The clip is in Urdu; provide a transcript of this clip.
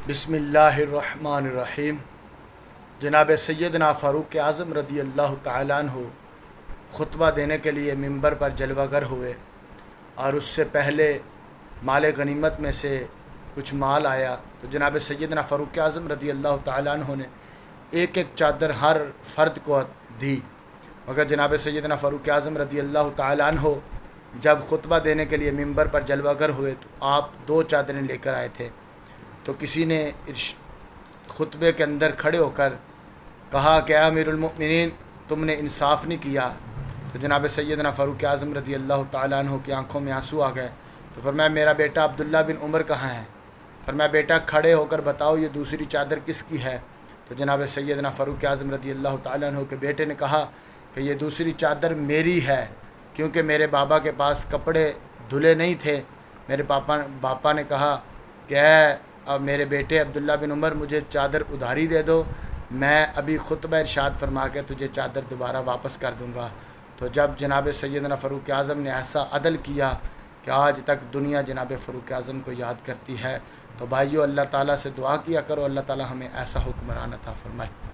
بسم اللہ الرحمن الرحیم۔ جناب سیدنا فاروق اعظم رضی اللہ تعالیٰ عنہ خطبہ دینے کے لیے ممبر پر جلوہ گر ہوئے، اور اس سے پہلے مال غنیمت میں سے کچھ مال آیا تو جناب سیدنا فاروق اعظم رضی اللہ تعالیٰ عنہ نے ایک ایک چادر ہر فرد کو دی، مگر جناب سیدنا فاروق اعظم رضی اللہ تعالیٰ عنہ جب خطبہ دینے کے لیے ممبر پر جلوہ گر ہوئے تو آپ 2 چادریں لے کر آئے تھے۔ تو کسی نے خطبے کے اندر کھڑے ہو کر کہا کہ امیر المؤمنین، تم نے انصاف نہیں کیا۔ تو جناب سیدنا فاروق اعظم رضی اللہ تعالیٰ عنہ کی آنکھوں میں آنسو آ گئے۔ تو فرمایا میرا بیٹا عبداللہ بن عمر کہاں ہے؟ فرمایا بیٹا کھڑے ہو کر بتاؤ یہ دوسری چادر کس کی ہے؟ تو جناب سیدنا فاروق اعظم رضی اللہ تعالیٰ عنہ کے بیٹے نے کہا کہ یہ دوسری چادر میری ہے، کیونکہ میرے بابا کے پاس کپڑے دھلے نہیں تھے۔ میرے باپا نے کہا کہ اب میرے بیٹے عبداللہ بن عمر مجھے چادر ادھاری دے دو، میں ابھی خطبہ ارشاد فرما کے تجھے چادر دوبارہ واپس کر دوں گا۔ تو جب جناب سیدنا فاروق اعظم نے ایسا عدل کیا کہ آج تک دنیا جناب فاروق اعظم کو یاد کرتی ہے، تو بھائیو اللہ تعالیٰ سے دعا کیا کرو اللہ تعالیٰ ہمیں ایسا حکمران عطا فرمائے۔